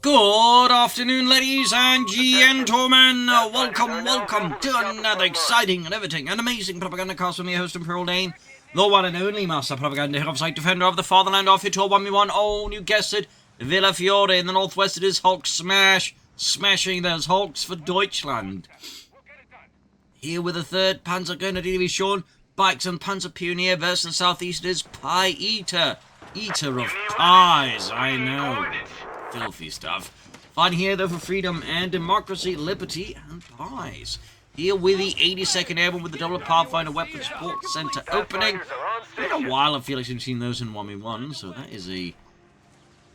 Good afternoon, ladies and gentlemen. Welcome to another exciting, riveting, and amazing Propagandacast with me, host and Pearl Dane, the one and only Master Propaganda Hero of Sight, Defender of the Fatherland, off to 1v1. Oh, you guessed it, Villa Fiore. In the northwest, it is Hulksmash, smashing those Hulks for Deutschland. Here with the third Panzerjaeger division, Bikes and Panzer Pioneer versus the southeast is Pie Eater. Eater of pies, I know. Filthy stuff. Fighting here though for freedom and democracy, liberty and pies. Here with the 82nd Airborne with the double Pathfinder Weapon Support Center opening. It's been a while I feel like I've seen those in 1v1, so that is a...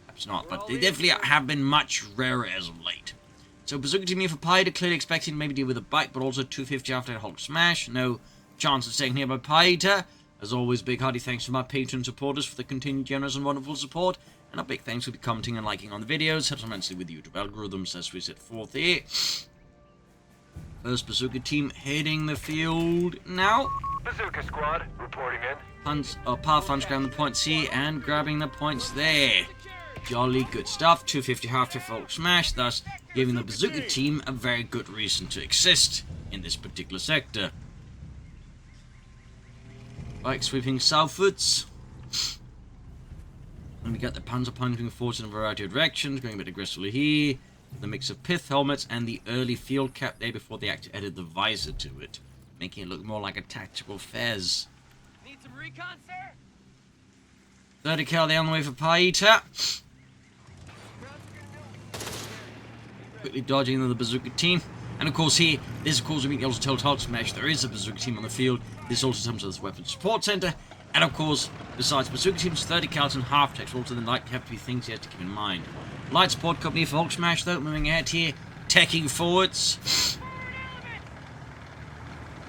perhaps not, but they definitely have been much rarer as of late. So Bazooka Team here for Pie, clearly expecting to maybe deal with a bike, but also 250 after a Hulksmash. No chance of staying here by Pie Eater. As always, big hearty thanks to my patron supporters for the continued generous and wonderful support. And a big thanks for commenting and liking on the videos. Helps immensely with the YouTube algorithms as we set forth here. First Bazooka Team heading the field now. Bazooka Squad reporting in. Pathfinder's grabbing the points here and grabbing the points there. Jolly good stuff. 250 half to Hulksmash, thus giving the Bazooka Team a very good reason to exist in this particular sector. Bike sweeping southwards. And we got the Panzer punching forwards in a variety of directions, going a bit aggressively here. The mix of pith helmets and the early field cap there before they actually added the visor to it, making it look more like a tactical fez. Need some recon, sir? 30 cal there on the way for Pie Eater. Quickly dodging the Bazooka Team. And of course here, this of course we also told Hulksmash there is a Bazooka Team on the field. This also comes to this weapon support center. And of course, besides Bazooka Team's 30 cals and half techs, also then like have to be things you have to keep in mind. Light support company for Hulksmash though, moving ahead here, teching forwards.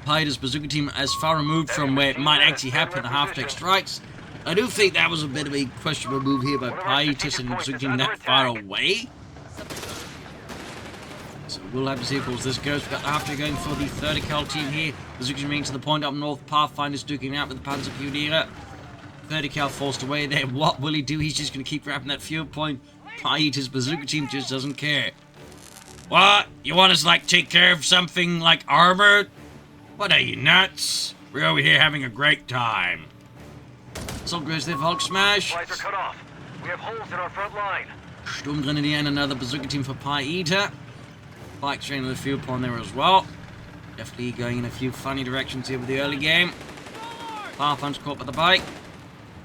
Pieter's Bazooka Team as far removed from where it might actually happen, the half tech strikes. I do think that was a bit of a questionable move here by Pieter sending the Bazooka Team that far away. So we'll have to see, of course, this goes. We've got the half tech going for the 30 cal team here. Bazooka remains to the point up north. Pathfinder's duking out with the Panzer Pioneer. 30 cal forced away there. What will he do? He's just going to keep grabbing that field point. Pieter's Bazooka Team just doesn't care. What? You want us to, like, take care of something like armor? What are you, nuts? We're over here having a great time. So goes the Hulksmash. Supplies are cut off. We have holes in our front line. Sturmgrenadier and another Bazooka Team for Pie Eater. Bike straight into the field point there as well. Definitely going in a few funny directions here with the early game. Pathfinder's caught by the bike.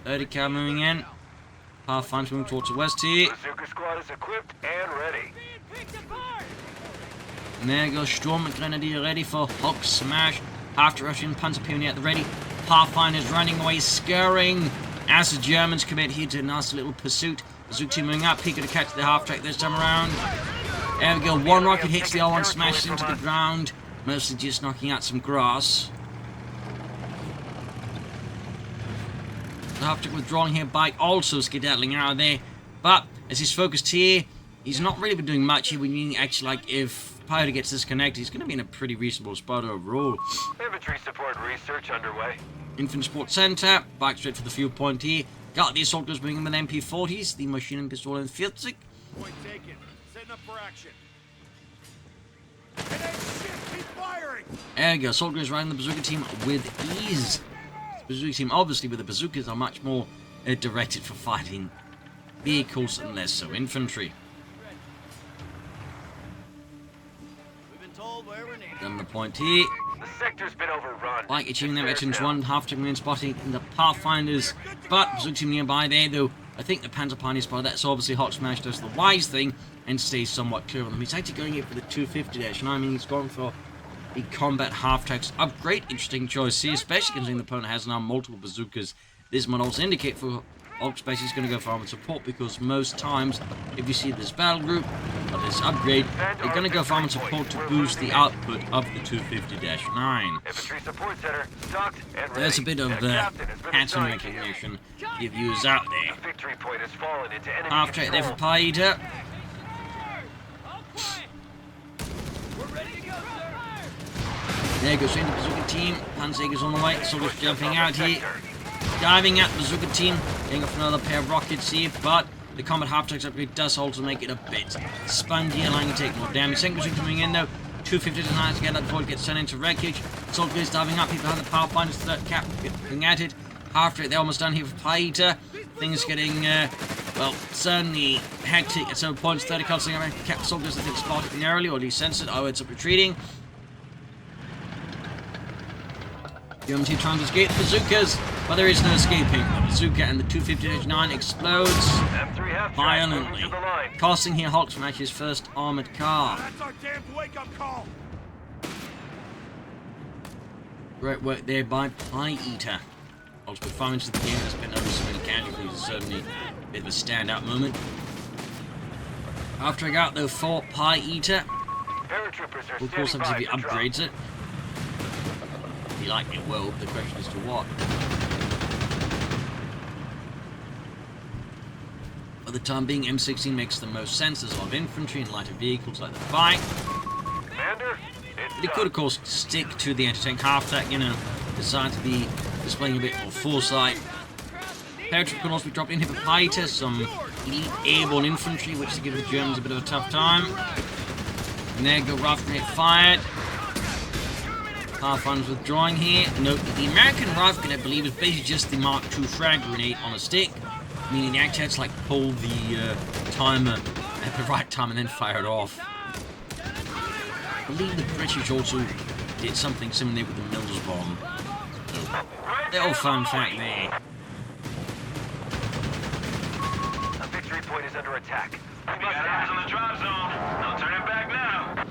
30 cal moving in. Pathfinder's moving towards the west here. Bazooka Squad is equipped and ready. And there goes Sturmgrenadier ready for Hulksmash. After rushing Panzer Pioneer at the ready. Pathfinder's running away, scurrying as the Germans commit here to a nice little pursuit. Bazooka Team moving up. He could have catch the half track this time around. There we go. One rocket hits the other one, smashes into the ground. Mostly just knocking out some grass. The half track withdrawing here. Bike also skedaddling out of there. But as he's focused here, he's not really been doing much here. We mean actually, like, if Pieter gets disconnected, he's going to be in a pretty reasonable spot overall. Infantry support research underway. Infantry support center. Bike straight for the field point here. Got the assaulters moving in with MP40s. The machine and pistol in 40. Point taken. Setting up for action. Keep firing. There we go. Soldiers riding the Bazooka Team with ease. The Bazooka Team, obviously, with the bazookas, are much more directed for fighting vehicles and less so infantry. We've been told where we're needed. Done the point here. The sector's been overrun. Like achieving their veterans one, half taking in spotting in the Pathfinders, but Bazooka Team nearby there, though. I think the Panzer Pioneer spotted that, so obviously Hulksmash does the wise thing and stays somewhat clear on them. He's actually going in for the 250-. I mean, he's gone for the combat half-tracks. A great, interesting choice here, especially considering the opponent has now multiple bazookas. This might also indicate for Hulksmash he's going to go for armored support, because most times, if you see this battle group, or this upgrade, they're going to go for armored support to boost the output of the 250-9. Infantry support center stocked and ready. There's a bit of pattern recognition you use out there. The victory point has fallen into enemy Half-track there for control. Pie Eater. There goes in the Bazooka Team. Panzerjaeger's on the way. Soldiers jumping out here. Diving at the Bazooka Team. Getting off another pair of rockets here, but The combat half-track upgrade does also make it a bit spundier, allowing you to take more damage. Second machine coming in though. 250 to get that before it gets turned into wreckage. Assault goes diving up, people behind the power finders, third cap going at it. Half-track, they're almost done here for Pi Eater. Things getting, well, certainly hectic at some points. 30 cards saying Cap Soldiers, I think, spotted narrowly, or at least censored. Oh, it's up retreating. German team trying to escape the bazookas, but there is no escaping. The bazooka and the 250-9 explodes violently, costing here Hulksmash his first armored car. That's our damn wake-up call. Great work there by Pi Eater. Ultimate performance of the game has been over so many casualties. It's certainly a bit of a standout moment. After I got though for Pi Eater, of course obviously if he upgrades it, he likely will, but the question is to what. For the time being, M16 makes the most sense. There's a lot of infantry and lighter vehicles like the bike. Commander, But he could of course stick to the anti-tank half-track, you know, decide to be displaying a bit more foresight. Paratroop can also be dropped in here for Pi Eater, some elite airborne infantry, which give the Germans a bit of a tough time. And there go rifle grenade fired. Pathfinder's withdrawing here. Note that the American rifle grenade, I believe, is basically just the Mark II frag grenade on a stick, meaning the actor had to like pull the timer at the right time and then fire it off. I believe the British also did something similar with the Mills bomb. So, little fun fact there. a victory point is under attack. We got eyes on the drop zone. Don't turn it back now.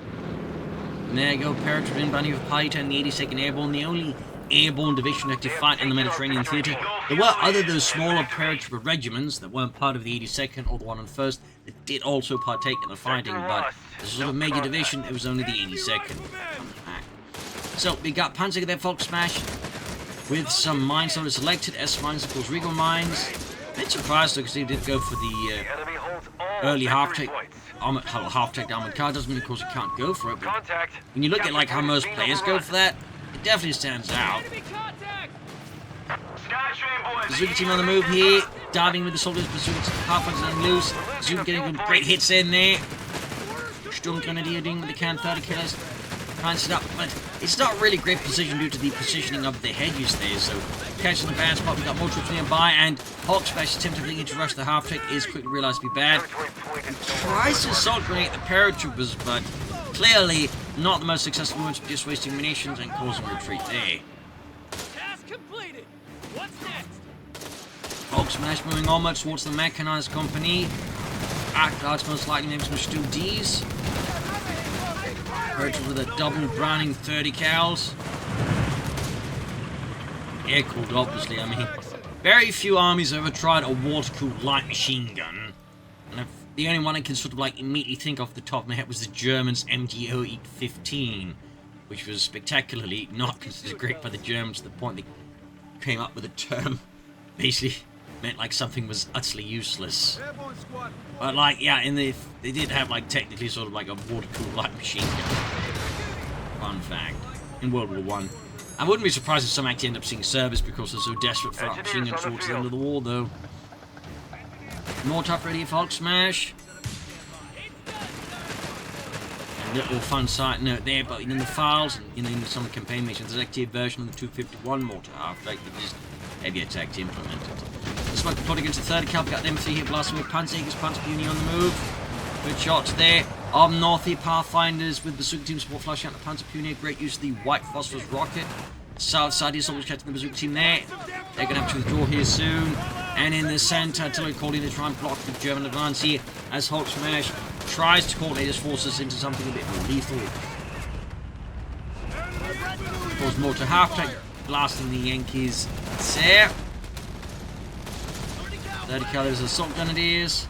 And there you go, paratroop inbounding with Pi Eater and the 82nd Airborne, the only airborne division that to fight in the Mediterranean theatre. There were other those smaller paratrooper regiments that weren't part of the 82nd or the one on 1st that did also partake in the fighting, but as a sort of major division, it was only the 82nd. So we got Panzerjaeger there, Hulksmash, with some mines already selected. S mines, of course, Regal mines. A bit surprised though, because they did go for the Enemy holds all early victory half-track points. half-track armored car. Doesn't mean, of course, you can't go for it, but Contact. when you look at like how most players go for that, it definitely stands out. Bazooka team on the move here, diving with the soldiers, bazooka half-fighters on loose, bazooka getting some great hits in there. Sturm Grenadier doing with the can 30 killers, finds it up, but it's not really great position due to the positioning of the hedges there, so catching the bad spot, we got more troops nearby, and Hulksmash attempting to rush the half-track is quickly realised to be bad. Tries to assault grenade the paratroopers, but clearly not the most successful moves, just wasting munitions and causing retreat there. Task completed. What's next? Hulksmash moving onwards towards the mechanized company. Arcdarts most likely named some Stu D's. Paratroopers with a double Browning 30 cals. Air-cooled, obviously, I mean. Very few armies have ever tried a water-cooled light machine gun. And the only one I can sort of like immediately think off the top of my head was the Germans' MG-08-15, which was spectacularly not considered great by the Germans to the point they came up with a term basically meant like something was utterly useless. But like, yeah, they did have like technically sort of like a water-cooled light machine gun. Fun fact. In World War One. I wouldn't be surprised if some actually end up seeing service because they're so desperate for light machine guns towards the end of the war, though. More top ready for Hulksmash. A little fun side note there, but in the files and in some campaign missions, there's actually a version of the 251 mortar half-track that is heavy attack implemented. The smoke plot against the 30 cal, got them 3 here blasting with Panzerjaeger's Panzerjaeger on the move. Good shots there. Up north here, Pathfinders with bazooka team support flashing out the Panzerjaeger. Great use of the white phosphorus rocket. South side here, soldiers catching the bazooka team there. They're going to have to withdraw here soon. And in the center, artillery calling to try and block the German advance here as Hulksmash tries to coordinate his forces into something a bit more lethal. Of course, mortar half-track blasting the Yankees. There. 30 calories of assault grenadiers.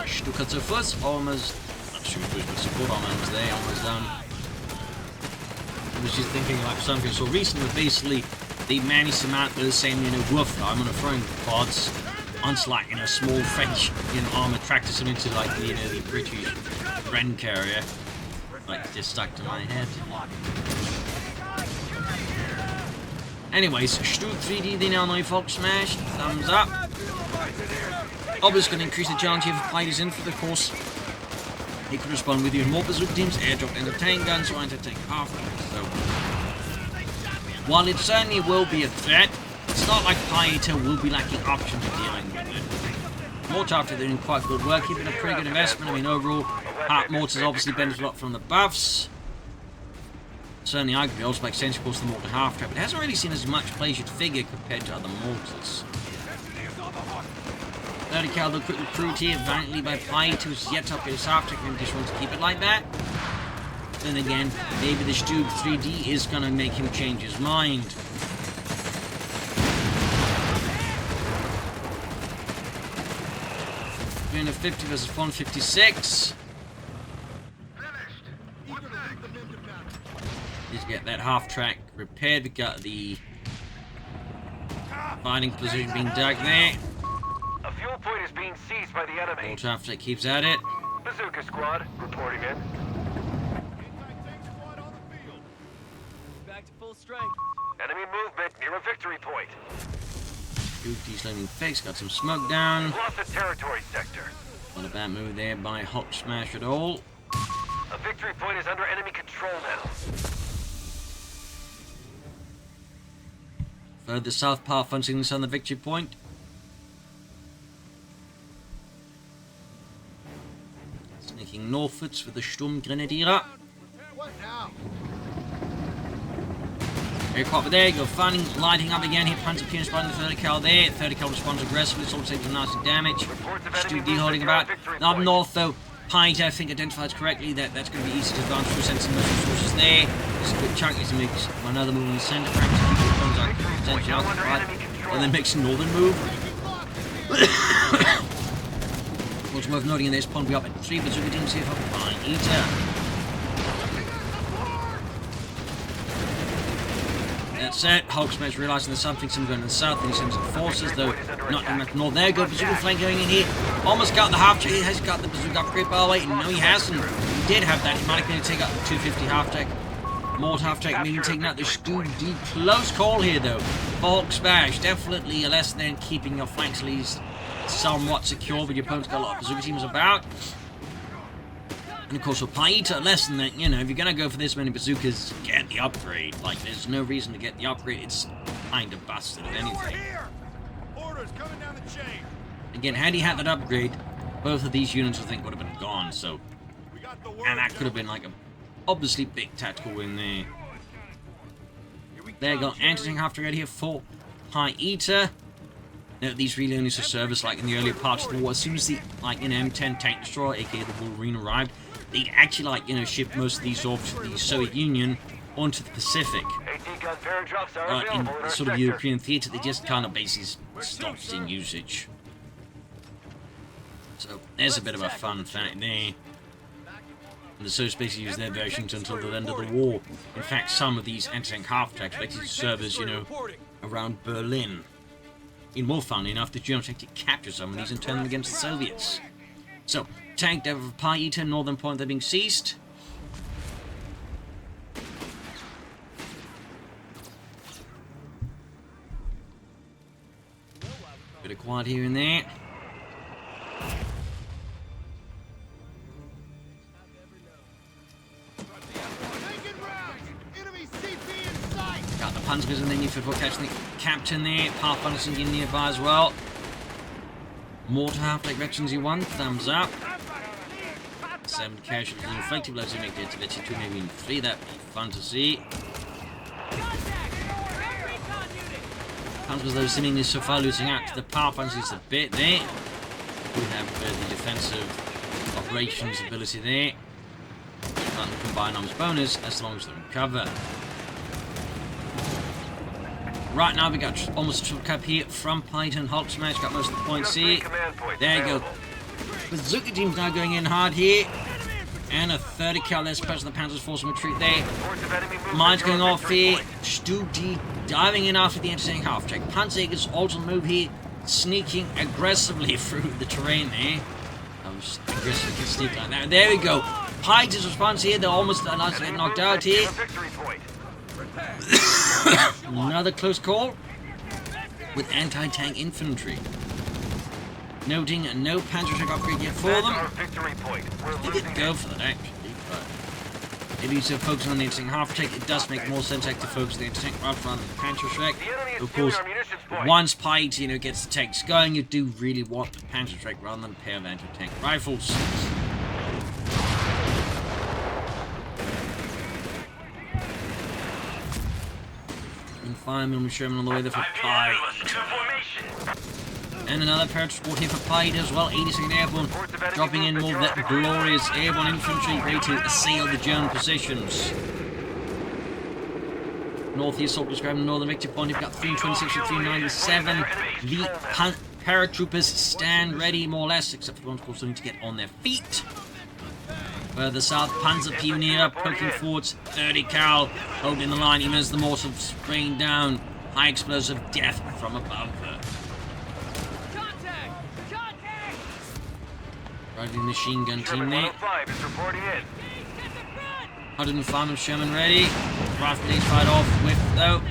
Stuka first, almost. Not shooters, but support armors there, almost done. I was just thinking like something so recently, basically they managed to mount those same, Wolf I'm on a throwing pods onto like, small French, armored tractors and into like the British Bren carrier. Like just stuck to my head. Anyways, Stug 3D the now Hulksmash, thumbs up. Obviously going to increase the challenge here for players in, for the course. He could respond with even more bazooka teams, airdrop anti-tank guns, or anti-tank after. So, while it certainly will be a threat, it's not like Pi Eater will be lacking options of dealing with it. Mortar after they're doing quite good work, keeping a pretty good investment. I mean, overall, Mortars obviously benefit a lot from the buffs. Certainly, arguably, also makes sense, of course, the mortar half trap. It hasn't really seen as much play as you'd figure compared to other mortars. 30 cal, the quick recruit here, valiantly by Pi Eater, who's yet to upgrade his half trap, and just wants to keep it like that. Then again, maybe the Stug 3D is going to make him change his mind. Doing a 50 versus 156. Need to get that half track repaired. We got the fighting position being dug there. A fuel point is being seized by the enemy. All traffic keeps at it. Bazooka squad reporting in. Back to full strength. Enemy movement near a victory point. Goofy's landing fix, got some smoke down. Lost a territory sector. Not a bad move there by Hulksmash at all. A victory point is under enemy control now. Further south, power fencing this on the victory point. Sneaking northwards with the Sturmgrenadier. What now? Aircraft there, you go finding, lighting up again here, Panzer Pianist spotting the 30 cal there, 30 cal responds aggressively, sort of taking some nasty damage. Stug holding about. Up north though, Pi Eater I think identifies correctly that that's going to be easy to advance through, send some resources there. Just a quick chunk, to make another move in the centre, perhaps keep the guns out, potentially occupied, and then makes a northern move. What's worth noting in this point, we're up at 3 bazooka teams here for Pi Eater. That's it. Hulksmash realizing there's something going in the south, and he sends in forces, though not in the north. There go bazooka flank going in here. Almost got the half track. He has got the bazooka upgrade, by the way. No, he hasn't. He did have that. He might have been able to take out the 250 half track. Mortar half track, meaning taking out the Stug D. Close call here, though. For Hulksmash, definitely a lesson there in keeping your flanks at least somewhat secure, but your opponent's got a lot of bazooka teams about. And of course, for Pi Eater, a lesson that, you know, if you're going to go for this many bazookas, get the upgrade. Like, there's no reason to get the upgrade. It's kind of busted, if anything. Orders coming down the chain. Again, had he had that upgrade, both of these units, I think, would have been gone, so... We got the word. And that could have been, like, a obviously big tactical win there. There you go, anti-tank half trigger here for Pi Eater. Now, these really only serve us, like, in the earlier parts of the war. As soon as the, like, an M10 tank destroyer, aka the Wolverine, arrived, they'd actually, like, you know, ship most of these off to the Soviet Union onto the Pacific. AT-gun paratrops are In available in the our sort of sector. European theatre, they just kind of basically stopped seeing usage. So, there's a bit of a fun fact there. And the Soviets basically used their versions until the end of the war. In fact, some of these anti-tank half-tracks basically serve as, you know, around Berlin. In more funnily enough, the Germans actually capture some of these and turn them against the Soviets. So, tank down for Pi Eater, northern point, they're being seized. Bit of quiet here and there. Taking rounds. Enemy CP in sight. Got the Panzerjaeger and then you for catching the captain there. Pathfinder's in nearby as well. Mortar half-take veterans you won. Thumbs up. 7 casualties and effective blows to make it to veteran 2, maybe even 3. That'd be fun to see. Panzers though seemingly so far losing out to the Pathfinders a bit there. We have the defensive operations ability there. And the combined arms bonus as long as they recover. Right now we got almost a triple cap here from Pi Eater and Hulksmash. Got most of the points here. There you go. Bazooka team's now going in hard here. And a 30 cal less pressure on the Panzers forcing retreat there. Mines going off here. Stug D diving in after the anti-tank half check. Panzerjaeger's alternate move here. Sneaking aggressively through the terrain there. Aggressively can sneak like that. There we go. Pi Eater's response here. They're almost allowed to get knocked out here. Another close call with anti-tank infantry. Noting no Panzerjaeger upgrade yet for them. Our victory point. We're They losing did go for that actually, but if you so focus on the anti-tank half-tank, it does make more sense to focus on the anti-tank rather than the Panzerjaeger. The enemy is Of stealing course, our munitions point. once Pite, gets the tanks going, you do really want the Panzerjaeger rather than a pair of anti-tank rifles. And 5mm Sherman on the way there for Pite. And another paratransport here for Pite as well, 82nd Airborne, dropping in more of that glorious airborne infantry, ready to assail the German positions. Northeast soldiers grabbing the northern victory point. You've got 326 and 397. The paratroopers stand ready, more or less, except for the ones who still need to get on their feet. Further south, Panzer Pioneer poking forwards, 30 cal, holding the line even as the mortars rain down. High explosive death from above. Riding machine gun team there. 105 is reporting in. 105 Sherman ready. Rifle leads fired off with though.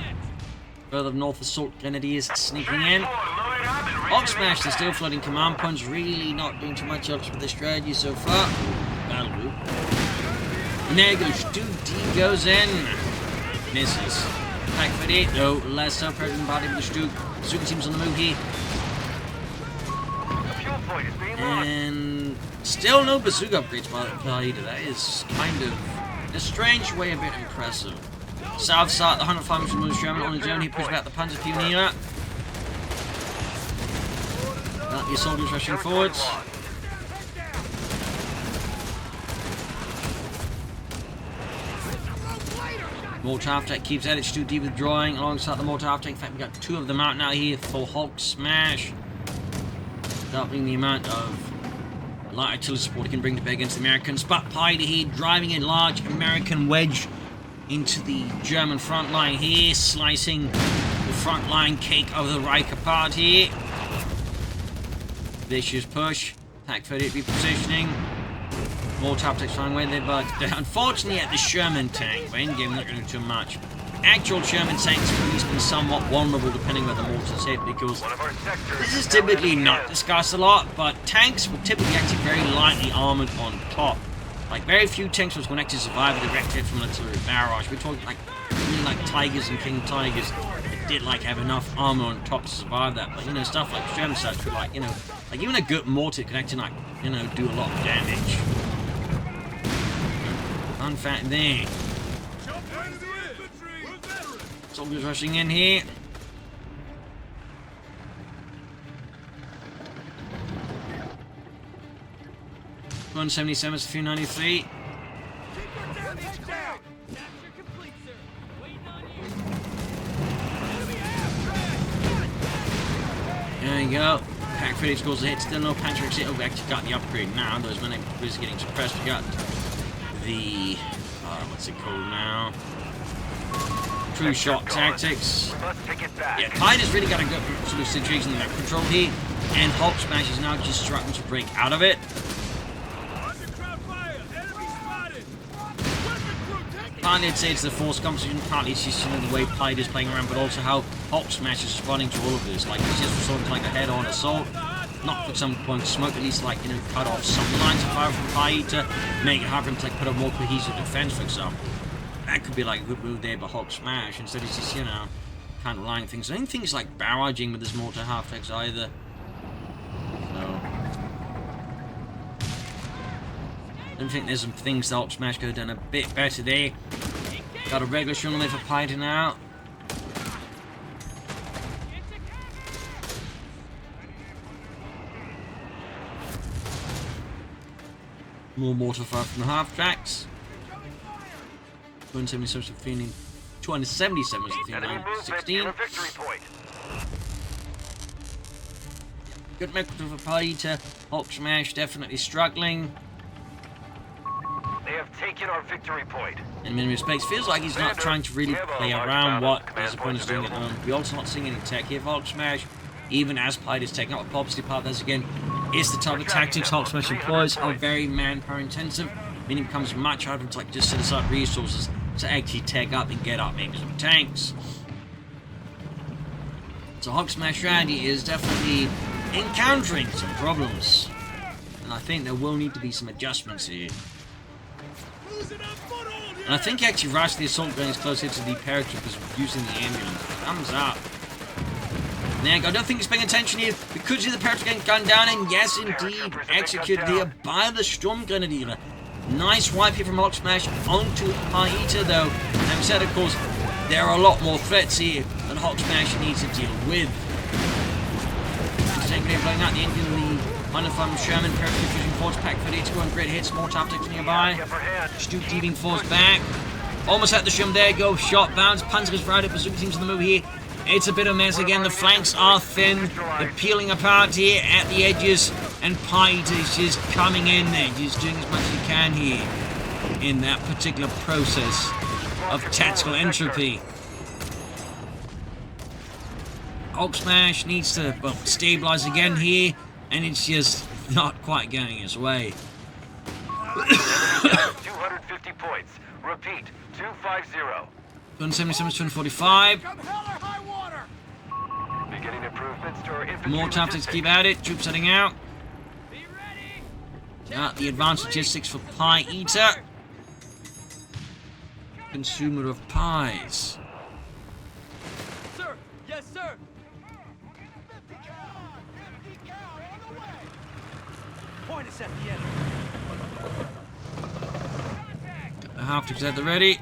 Further north, assault grenadiers sneaking in. Hulksmash, the still flooding command points, really not doing too much else with the strategy so far. That'll do. And there goes Stu D goes in. Misses. Back for it, no, less so. President body with the Stu. Bazooka team's on the move here. Point is being lost. And still no bazooka upgrades by either. That is kind of, in a strange way, a bit impressive. South side, the 105 mm Sherman on his own. He pushes back the Panzer Pioneer. Got the soldiers rushing forwards. Mortar half-tank keeps at it. Stu D withdrawing alongside the mortar half-tank. In fact, we got two of them out now here for Hulksmash. Doubling the amount of light artillery support he can bring to bear against the Americans. But Pide here driving a large American wedge into the German front line here, slicing the front line cake of the Reich apart here. Vicious push. Attack 38 repositioning. More top tanks flying away there, but unfortunately at the Sherman tank, by endgame not going to do too much. Actual Sherman tanks have at least been somewhat vulnerable depending where the mortars hit, because this is typically not discussed a lot, but tanks will typically actually very lightly armored on top. Like very few tanks was going to actually survive a direct hit from an artillery barrage. We're talking like really like Tigers and King Tigers that did like have enough armor on top to survive that. But stuff like Sherman such would like like even a good mortar can actually like do a lot of damage. Fun fact there. Soldiers rushing in here. $177 to 393. There you go. Pack 30 scores a hit. Still no Panzerjaeger hit. Oh, we actually got the upgrade now. Those men are getting suppressed. We got the what's it called now? True shot tactics. Yeah, Tide has really got a good sort of situation in that control here, and Hulksmash is now just struggling to break out of it. Partly I'd say it's the force composition, partly it's just the way Tide is playing around, but also how Hulksmash is responding to all of this. Like it's just sort of like a head-on assault. Not for some point smoke, at least like cut off some lines of fire from Tide to make it hard for him to put a more cohesive defense, for example. That could be like a good move there by Hulksmash. Instead, he's just, kind of relying things. I don't think it's like barraging with his mortar half-tanks either. So. I don't think there's some things that Hulksmash could have done a bit better there. Got a regular shell there for Python now. More mortar fire from the half-tracks. 277 to 277 to 316. Good mechanism for Pite. Hulksmash definitely struggling. They have taken our victory point. In many respects, feels like he's not trying to really play around what his opponent is doing at the moment. We're also not seeing any tech here for Hulksmash, even as Pite is taking up a publicity part. That's again, is the type of tactics Hulksmash employs are very manpower intensive, meaning it becomes much harder to just set aside resources to actually take up and get up maybe some tanks. So Hulksmash strategy is definitely encountering some problems. And I think there will need to be some adjustments here. And I think actually rushing the assault gun is closer to the paratroopers using the ambulance. Thumbs up. Now, I don't think he's paying attention here. We could see the paratrooper getting gunned down, and yes, indeed, executed here by the Storm Grenadier. Nice wipe here from Hulksmash onto Haita, though. And I've said, of course, there are a lot more threats here that Hulksmash needs to deal with. Grenade blowing out the engine of the uniformed Sherman, paratrooper using force pack for it, going great hits, more tactics nearby. Stu dealing force back. Almost at the Sherman, there you go, shot bounce, Panzerjaeger right up, Bazooka teams on the move here. It's a bit of a mess again, the flanks are thin, they're peeling apart here at the edges, and Pite is just coming in there, just doing as much as he can here in that particular process of tactical entropy. Hulksmash needs to, well, stabilize again here, and it's just not quite going his way. 250 points. Repeat, 250. 277 to 245. Come hell or high water! Beginning improvements to our infantry. More tactics keep at it, troops heading out. Be ready. The advanced logistics for Pie Eater. Consumer of pies. Sir. Yes, sir. 50 cal on the way! Point us at the enemy. The half troops at the ready. You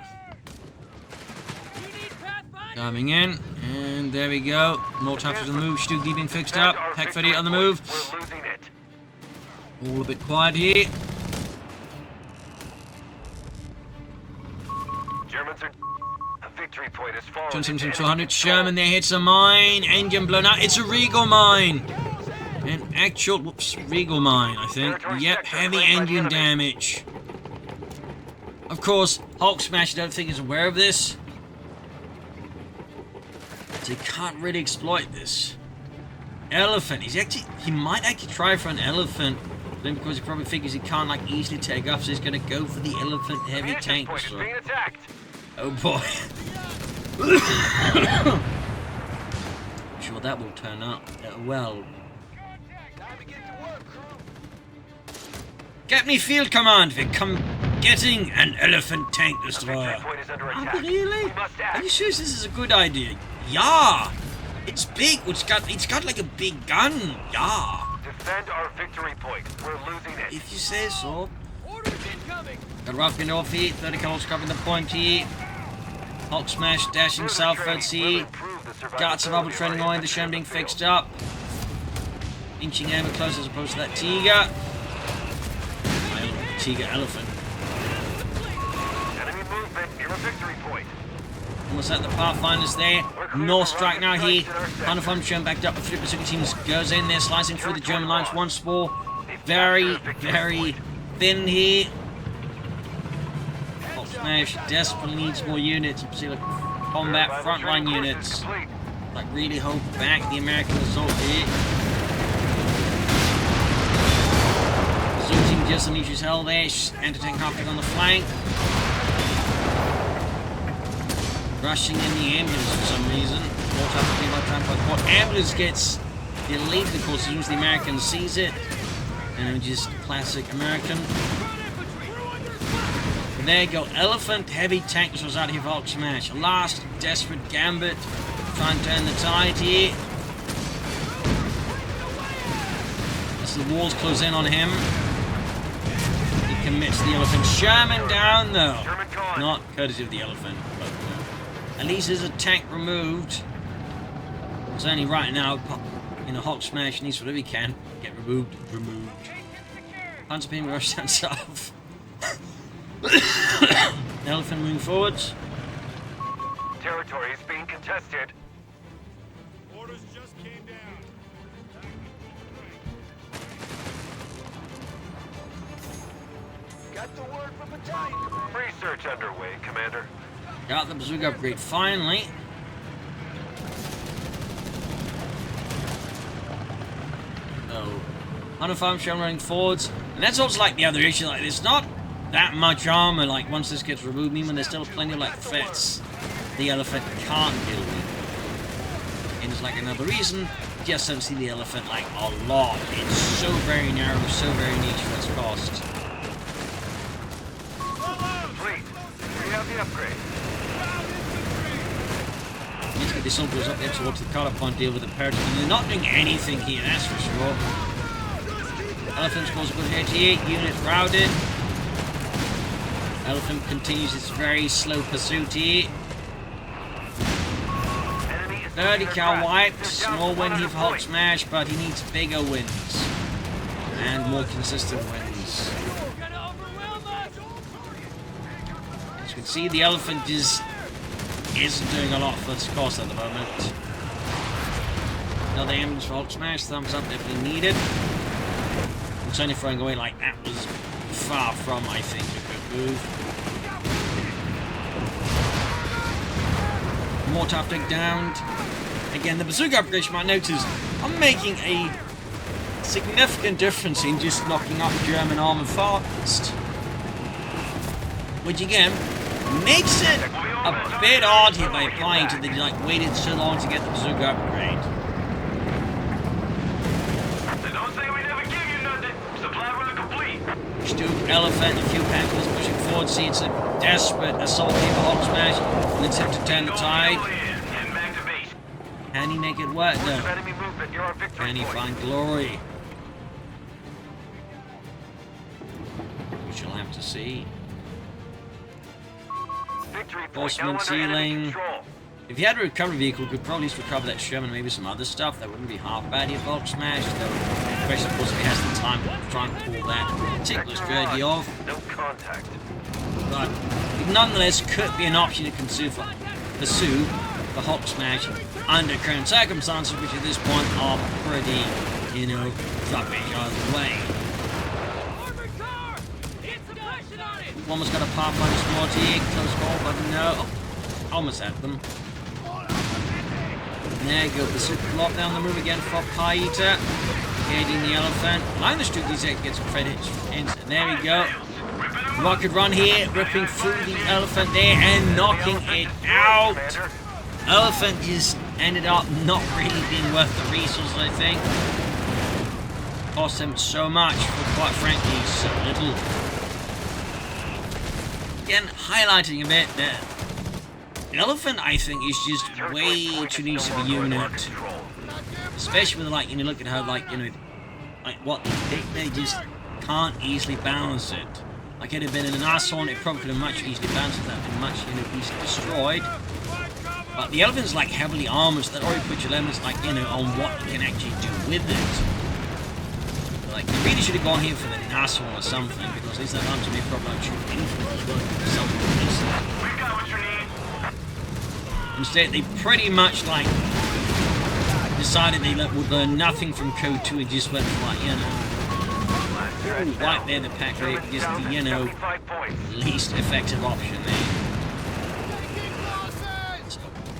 need Pathfinder. Coming in, and there we go. More tactics on the move. Stu being fixed up. Pack 30 on the move. We're losing it. All a bit quiet here. Germans are. A victory point is falling. 200. Sherman there hits a mine. Engine blown out. It's a Regal mine. An actual, whoops, Regal mine, I think. Yep, heavy engine damage. Of course, Hulksmash, I don't think is aware of this. So he can't really exploit this. Elephant. He might actually try for an elephant. Then because he probably figures he can't like easily take off, so he's gonna go for the elephant heavy tank. Point is being attacked. Oh boy. I'm sure that will turn up well. Time to get to work, crew! Get me field command, Vic. Come getting an elephant tank destroyer. Victory point is under Oh, attack. really? We must Are act. you sure this is a good idea? Yeah. It's big. It's got like a big gun. Yeah. Defend our victory point. We're losing it. If you say so. Orders incoming. Got Rafkin off here. 30 kilos covering the point here. Hulksmash dashing southwards here. Guards of Arbor training on. The Shem being fixed up. Inching ever closer as opposed to that Tiger. Tiger elephant. Enemy movement near a victory point. Almost at the Pathfinders there. North strike now here. Uniformed Shem backed up. The 3 Pacific teams goes in there, slicing through the German lines once more. Very, very thin here. Hulksmash desperately needs more units, particularly combat frontline units. Like really hold back the American assault here. Zoom team just some issues held there. Anti-tank half on the flank. Rushing in the ambulance for some reason. What ambulance gets deleted, of course, as soon as the American sees it. And just classic American. And there you go. Elephant heavy tank was out here for Hulksmash. Last desperate gambit. Try and turn the tide here. As the walls close in on him. He commits the elephant. Sherman down though. Not courtesy of the elephant. But, at least there's a tank removed. It's only right now, you know, Hulksmash needs whatever he can. Get removed. Panzer being rushed down south. Elephant moving forwards. Territory is being contested. Orders just came down. Got the word from battalion. Research underway, Commander. Got the bazooka upgrade finally. Oh. 105 Sherman running forwards. And that's also like the other issue. Like, it's not that much armor, like, once this gets removed, even there's still plenty of, like, threats the elephant can't deal with. And it's like another reason, just don't see the elephant, like, a lot. It's so very narrow, so very niche for its cost. Please, we have the upgrade. Need to get the soldiers up there towards the cutter point, deal with the parrots, and they're not doing anything here, that's for sure. Elephant scores a good 88, unit routed. Elephant continues its very slow pursuit here. 30 cal wiped, small win here for Hulksmash, but he needs bigger wins. And more consistent wins. As you can see, the elephant isn't doing a lot for its cost at the moment. Another ambulance for Hulksmash, thumbs up if needed. It's only throwing away like that was far from, I think, a good move. More tough take downed. Again, the bazooka upgrade, you might notice, I'm making a significant difference in just knocking up German armor fast. Which again, makes it a bit odd here by applying to the, like, waited so long to get the bazooka upgrade. Don't say we never give you nothing. Supply run complete. Stoop, elephant, a few panthers pushing forward. See, it's a desperate assault here for Hulksmash. And it's to turn the tide. Can he make it work though? Can he find glory? We shall have to see. Horseman ceiling. If you had a recovery vehicle, could probably at least recover that Sherman and maybe some other stuff. That wouldn't be half bad here, Hulksmash. The question, of course, if he has the time to try and pull that particular strategy off. No contact. But it nonetheless could be an option to pursue for Hulksmash under current circumstances, which at this point are pretty, you know, rubbish either way. Almost got a Pathfinder squad here, close call, but no. Almost had them. There you go, the super block down the move again for Paita. Heading the elephant. Line the Street D6 gets some credit. There we go. Rocket run here, ripping through the elephant there and knocking it out. Elephant just ended up not really being worth the resources, I think. Cost him so much for, quite frankly, so little. Again, highlighting a bit that the elephant, I think, is just way too niche of a unit. Especially with, like, you know, look at how, like, you know, like what they just can't easily balance it. Like, it had been in an Arson, it probably could have much easily balanced it, that would have been much, you know, easily destroyed. But the elephant's like heavily armored, so that already puts your limits, like, you know, on what you can actually do with it. Like, you really should have gone here for the Arson or something, because at least that arms may probably shoot infantry as well, something like this. Instead, they pretty much, like, decided they would learn nothing from CoH3 and just went for, like, you know, right there, the pack rate is the, you know, least effective option there. So,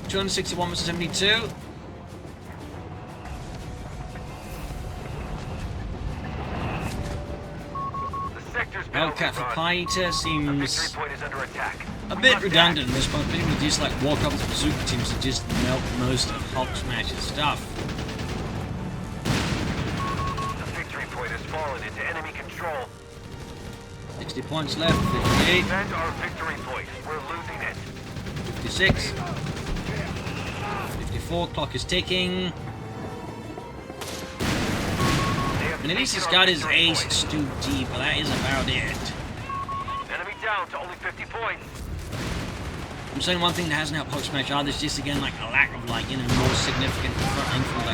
261 versus 72. Hellcat for Paita seems a bit redundant at this point, but even just like walk up to the bazooka teams and just melt most of Hulksmash's stuff. The victory point has fallen into enemy control. 60 points left, 58. Defend our victory point. We're losing it. 56. 54, clock is ticking. And at least he's got his ace Stu D, but that is about it. Enemy down to only 50 points. I'm saying one thing that hasn't helped Hulksmash either is just again like a lack of like, you know, more significant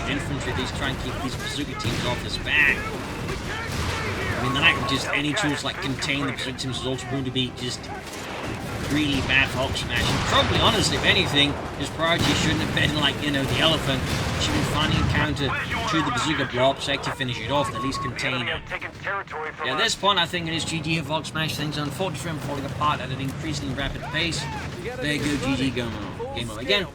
infantry. These try and keep these bazooka teams off his back. I mean, the lack of just any tools like contain the bazooka teams is also going to be just really bad for Hulksmash. And probably, honestly, if anything, his priority shouldn't have been like, you know, the elephant. He should be finding a counter to the bazooka blob so to finish it off, at least contain it. Yeah, at this point, I think it is GG for Hulksmash. Things are unfortunately falling apart at an increasingly rapid pace. There you go, GG, game over again.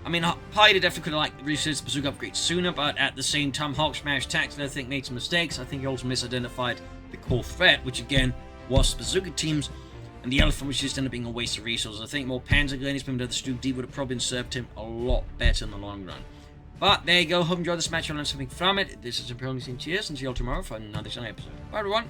I mean, Paita definitely could have like researched the bazooka upgrade sooner, but at the same time, Hulksmash tactically, I think, made some mistakes. I think he also misidentified the core threat, which again was bazooka teams, and the Elephant was just ended up being a waste of resources. I think more Panzer grenades put him to the Stu D would have probably served him a lot better in the long run. But there you go. Hope you enjoyed this match. I'll learn something from it. This is Imperial Team. Cheers, and see you all tomorrow for another exciting episode. Bye, everyone.